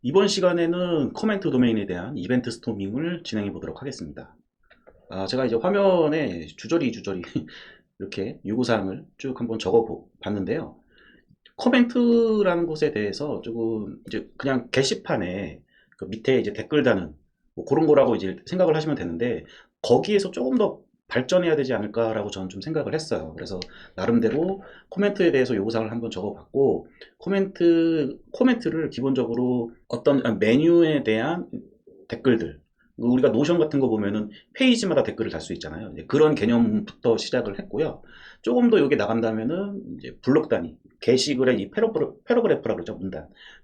이번 시간에는 코멘트 도메인에 대한 이벤트 스토밍을 진행해 보도록 하겠습니다. 제가 이제 화면에 주저리 이렇게 요구사항을 쭉 한번 적어 봤는데요. 코멘트라는 것에 대해서 조금 이제 그냥 게시판에 그 밑에 이제 댓글 다는 뭐 그런 거라고 이제 생각을 하시면 되는데, 거기에서 조금 더 발전해야 되지 않을까라고 저는 좀 생각을 했어요. 그래서 나름대로 코멘트에 대해서 요구사항을 한번 적어봤고, 코멘트를 기본적으로 어떤 메뉴에 대한 댓글들, 우리가 노션 같은 거 보면은 페이지마다 댓글을 달 수 있잖아요. 이제 그런 개념부터 시작을 했고요. 조금 더 여기 나간다면은 이제 블록 단위, 게시글의 이 패러그래프라고 그러죠.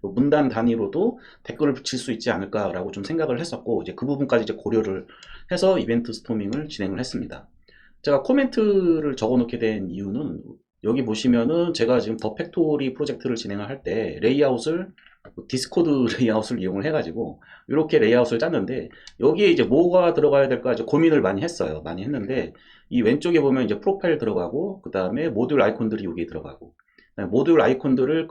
문단 단위로도 댓글을 붙일 수 있지 않을까라고 좀 생각을 했었고, 이제 그 부분까지 이제 고려를 해서 이벤트 스토밍을 진행을 했습니다. 제가 코멘트를 적어 놓게 된 이유는, 여기 보시면은 제가 지금 더 팩토리 프로젝트를 진행을 할 때 레이아웃을 디스코드 레이아웃을 이용을 해가지고 이렇게 레이아웃을 짰는데, 여기에 이제 뭐가 들어가야 될까 이제 고민을 많이 했어요. 많이 했는데, 이 왼쪽에 보면 이제 프로파일 들어가고, 그 다음에 모듈 아이콘들이 여기 들어가고, 모듈 아이콘들을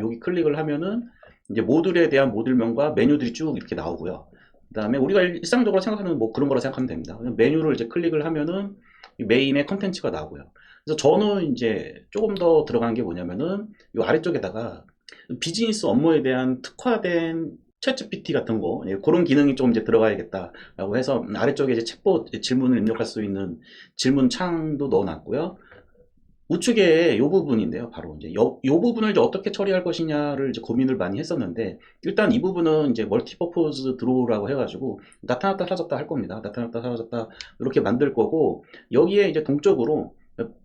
여기 클릭을 하면은 이제 모듈에 대한 모듈명과 메뉴들이 쭉 이렇게 나오고요. 그 다음에 우리가 일상적으로 생각하는 뭐 그런 거라 생각하면 됩니다. 메뉴를 이제 클릭을 하면은 메인의 컨텐츠가 나오고요. 그래서 저는 이제 조금 더 들어간 게 뭐냐면은 이 아래쪽에다가 비즈니스 업무에 대한 특화된 챗GPT 같은 거, 그런 기능이 좀 이제 들어가야겠다라고 해서 아래쪽에 이제 챗봇 질문을 입력할 수 있는 질문 창도 넣어놨고요. 우측에 이 부분인데요. 바로 이제 요 부분을 이제 어떻게 처리할 것이냐를 이제 고민을 많이 했었는데, 일단 이 부분은 이제 멀티퍼포즈 드로우라고 해가지고 나타났다 사라졌다 할 겁니다. 나타났다 사라졌다 이렇게 만들 거고, 여기에 이제 동적으로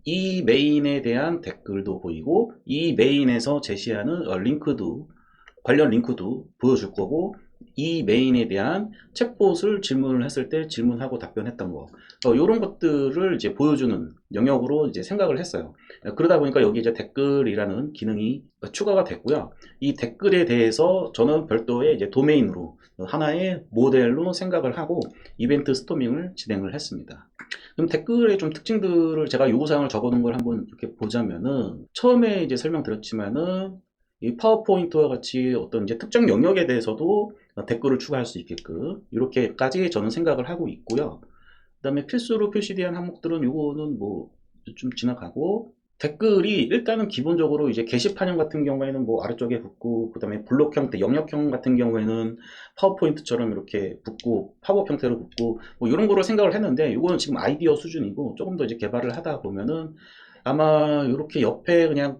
이 메인에 대한 댓글도 보이고, 이 메인에서 제시하는 관련 링크도 보여줄 거고, 이 메인에 대한 챗봇을 질문을 했을 때 질문하고 답변했던 거, 이런 것들을 이제 보여주는 영역으로 이제 생각을 했어요. 그러다 보니까 여기 이제 댓글이라는 기능이 추가가 됐고요. 이 댓글에 대해서 저는 별도의 이제 도메인으로 하나의 모델로 생각을 하고 이벤트 스토밍을 진행을 했습니다. 그럼 댓글의 좀 특징들을 제가 요구사항을 적어놓은 걸 한번 이렇게 보자면은, 처음에 이제 설명드렸지만은 이 파워포인트와 같이 어떤 이제 특정 영역에 대해서도 댓글을 추가할 수 있게끔 이렇게까지 저는 생각을 하고 있고요. 그 다음에 필수로 표시된 항목들은 요거는 뭐 좀 지나가고, 댓글이 일단은 기본적으로 이제 게시판형 같은 경우에는 뭐 아래쪽에 붙고, 그 다음에 블록 형태, 영역형 같은 경우에는 파워포인트처럼 이렇게 붙고, 팝업 형태로 붙고, 뭐 이런 거로 생각을 했는데, 이거는 지금 아이디어 수준이고, 조금 더 이제 개발을 하다 보면은 아마 이렇게 옆에 그냥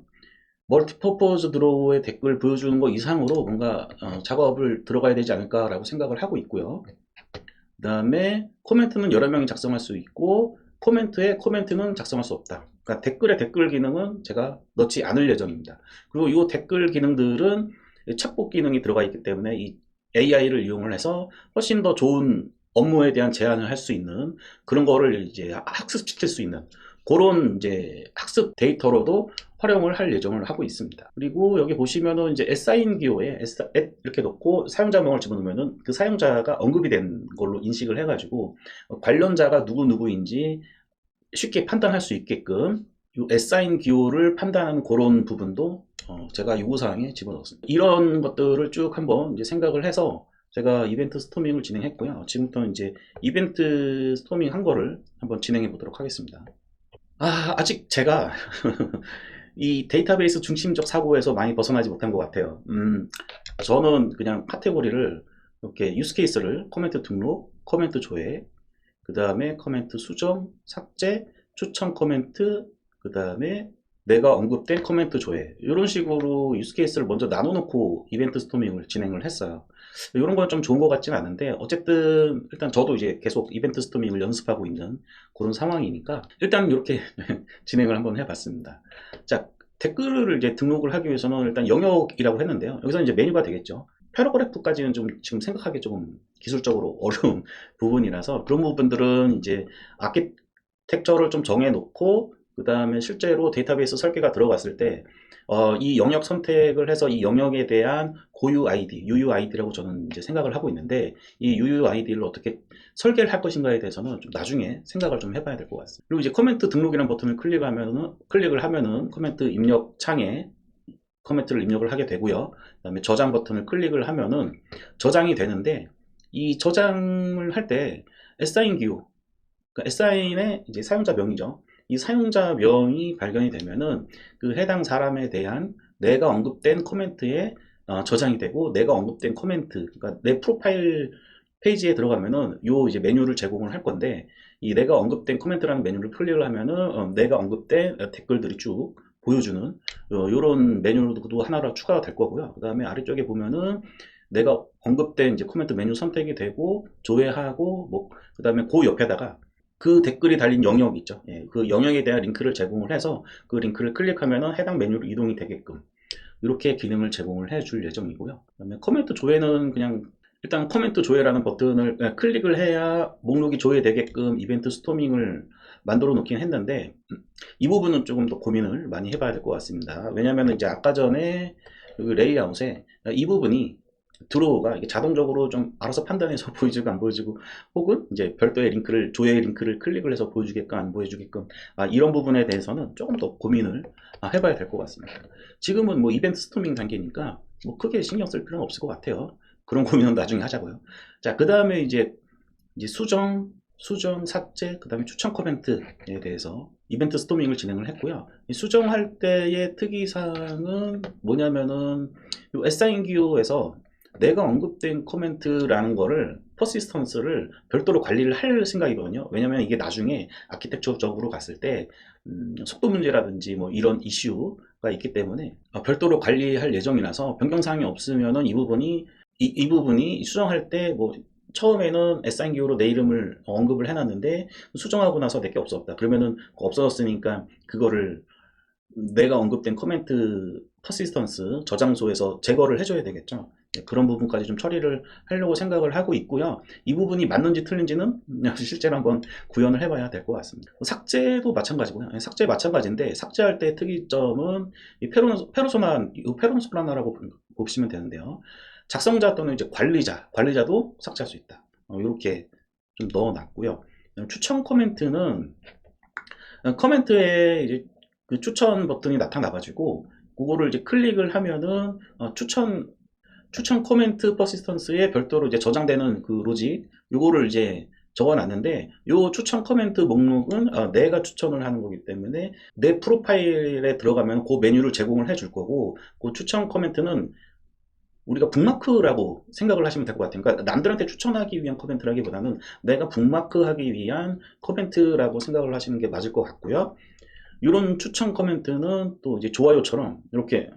멀티퍼포즈 드로우의 댓글 보여주는 거 이상으로 뭔가 작업을 들어가야 되지 않을까라고 생각을 하고 있고요. 그 다음에 코멘트는 여러 명이 작성할 수 있고, 코멘트는 작성할 수 없다. 그러니까 댓글에 댓글 기능은 제가 넣지 않을 예정입니다. 그리고 이 댓글 기능들은 챗봇 기능이 들어가 있기 때문에 이 AI를 이용을 해서 훨씬 더 좋은 업무에 대한 제안을 할 수 있는, 그런 거를 이제 학습시킬 수 있는 그런 이제 학습 데이터로도 활용을 할 예정을 하고 있습니다. 그리고 여기 보시면은 이제 assign 기호에 이렇게 넣고 사용자명을 집어넣으면은 그 사용자가 언급이 된 걸로 인식을 해가지고 관련자가 누구누구인지 쉽게 판단할 수 있게끔 이 assign 기호를 판단하는 그런 부분도 제가 요구사항에 집어넣었습니다. 이런 것들을 쭉 한번 이제 생각을 해서 제가 이벤트 스토밍을 진행했고요. 지금부터 이제 이벤트 스토밍 한 거를 한번 진행해 보도록 하겠습니다. 아직 제가 이 데이터베이스 중심적 사고에서 많이 벗어나지 못한 것 같아요. 저는 그냥 카테고리를 이렇게 유스 케이스를 코멘트 등록, 코멘트 조회, 그 다음에 코멘트 수정, 삭제, 추천 코멘트, 그 다음에 내가 언급된 코멘트 조회, 이런 식으로 유스 케이스를 먼저 나눠놓고 이벤트 스토밍을 진행을 했어요. 이런 건 좀 좋은 것 같지는 않은데, 어쨌든 일단 저도 이제 계속 이벤트 스토밍을 연습하고 있는 그런 상황이니까 일단 이렇게 진행을 한번 해봤습니다. 자, 댓글을 이제 등록을 하기 위해서는 일단 영역이라고 했는데요. 여기서 이제 메뉴가 되겠죠. 패러그래프까지는 좀 지금 생각하기 조금 기술적으로 어려운 부분이라서, 그런 부분들은 이제 아키텍처를 좀 정해놓고, 그 다음에 실제로 데이터베이스 설계가 들어갔을 때 이 영역 선택을 해서 이 영역에 대한 고유 아이디, UUID라고 저는 이제 생각을 하고 있는데, 이 UUID를 어떻게 설계를 할 것인가에 대해서는 좀 나중에 생각을 좀 해봐야 될 것 같습니다. 그리고 이제 코멘트 등록이라는 버튼을 클릭을 하면은 코멘트 입력 창에 코멘트를 입력을 하게 되고요. 그 다음에 저장 버튼을 클릭을 하면은 저장이 되는데, 이 저장을 할 때 assign 기호, 그러니까 assign의 이제 사용자 명이죠. 이 사용자 명이 발견이 되면은 그 해당 사람에 대한 내가 언급된 코멘트에 저장이 되고, 내가 언급된 코멘트, 그러니까 내 프로파일 페이지에 들어가면은 요 이제 메뉴를 제공을 할 건데, 이 내가 언급된 코멘트라는 메뉴를 클릭을 하면은 내가 언급된 댓글들이 쭉 보여주는 요런 메뉴도 하나로 추가가 될 거고요. 그 다음에 아래쪽에 보면은 내가 언급된 이제 코멘트 메뉴 선택이 되고 조회하고, 뭐 그 다음에 그 옆에다가 그 댓글이 달린 영역 있죠. 예, 그 영역에 대한 링크를 제공을 해서 그 링크를 클릭하면은 해당 메뉴로 이동이 되게끔 이렇게 기능을 제공을 해 줄 예정이고요. 그다음에 코멘트 조회는 그냥 일단 코멘트 조회라는 버튼을 클릭을 해야 목록이 조회되게끔 이벤트 스토밍을 만들어 놓긴 했는데, 이 부분은 조금 더 고민을 많이 해봐야 될 것 같습니다. 왜냐면 이제 아까 전에 그 레이아웃에 이 부분이 드로우가 이게 자동적으로 좀 알아서 판단해서 보여주고 안 보여주고, 혹은 이제 별도의 링크를, 조회 링크를 클릭을 해서 보여주게끔 안 보여주게끔, 이런 부분에 대해서는 조금 더 고민을 해봐야 될 것 같습니다. 지금은 뭐 이벤트 스토밍 단계니까 뭐 크게 신경 쓸 필요는 없을 것 같아요. 그런 고민은 나중에 하자고요. 자, 그 다음에 이제 수정, 삭제, 그 다음에 추천 코멘트에 대해서 이벤트 스토밍을 진행을 했고요. 이 수정할 때의 특이사항은 뭐냐면은 이 assign 기호에서 내가 언급된 코멘트라는 거를 퍼시스턴스를 별도로 관리를 할 생각이거든요. 왜냐면 이게 나중에 아키텍처적으로 갔을 때 속도 문제라든지 뭐 이런 이슈가 있기 때문에 별도로 관리할 예정이라서, 변경사항이 없으면은 이 부분이 수정할 때 뭐 처음에는 assign 기호로 내 이름을 언급을 해놨는데 수정하고 나서 내게 없어졌다. 그러면은 없어졌으니까 그거를 내가 언급된 코멘트 퍼시스턴스 저장소에서 제거를 해줘야 되겠죠. 네, 그런 부분까지 좀 처리를 하려고 생각을 하고 있고요. 이 부분이 맞는지 틀린지는 실제로 한번 구현을 해봐야 될 것 같습니다. 삭제도 마찬가지고요. 삭제 마찬가지인데, 삭제할 때 특이점은 이 페르소나라고 보시면 되는데요. 작성자 또는 이제 관리자도 삭제할 수 있다. 이렇게 좀 넣어놨고요. 추천 코멘트는 커멘트에 이제 그 추천 버튼이 나타나가지고 그거를 이제 클릭을 하면은 추천 코멘트 퍼시스턴스에 별도로 이제 저장되는 그 로직 요거를 이제 적어놨는데, 요 추천 코멘트 목록은 내가 추천을 하는 거기 때문에 내 프로파일에 들어가면 그 메뉴를 제공을 해줄 거고, 그 추천 코멘트는 우리가 북마크라고 생각을 하시면 될 것 같아요. 그러니까 남들한테 추천하기 위한 코멘트라기보다는 내가 북마크하기 위한 코멘트라고 생각을 하시는 게 맞을 것 같고요. 이런 추천 코멘트는 또 이제 좋아요처럼 이렇게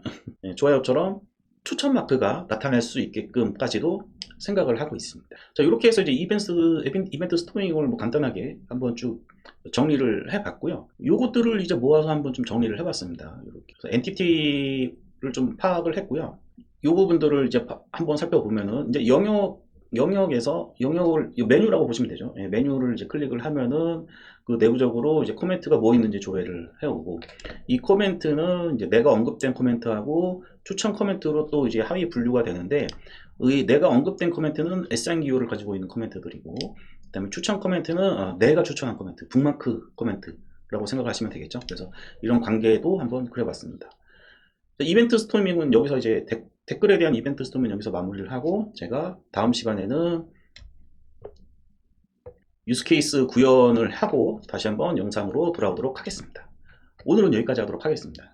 좋아요처럼 추천 마크가 나타날 수 있게끔까지도 생각을 하고 있습니다. 자, 이렇게 해서 이제 이벤트 스토밍을 뭐 간단하게 한번 쭉 정리를 해봤고요. 요것들을 이제 모아서 한번 좀 정리를 해봤습니다. 이렇게 엔티티를 좀 파악을 했고요. 이 부분들을 이제 한번 살펴보면은 이제 영역을 메뉴라고 보시면 되죠. 예, 메뉴를 이제 클릭을 하면은 그 내부적으로 이제 코멘트가 뭐 있는지 조회를 해오고, 이 코멘트는 이제 내가 언급된 코멘트하고 추천 코멘트로 또 이제 하위 분류가 되는데, 내가 언급된 코멘트는 assign 기호를 가지고 있는 코멘트들이고, 그다음에 추천 코멘트는 내가 추천한 코멘트, 북마크 코멘트라고 생각하시면 되겠죠. 그래서 이런 관계도 한번 그려봤습니다. 이벤트 스토밍은 여기서 이제 댓글에 대한 이벤트 스토밍은 여기서 마무리를 하고, 제가 다음 시간에는 유스케이스 구현을 하고 다시 한번 영상으로 돌아오도록 하겠습니다. 오늘은 여기까지 하도록 하겠습니다.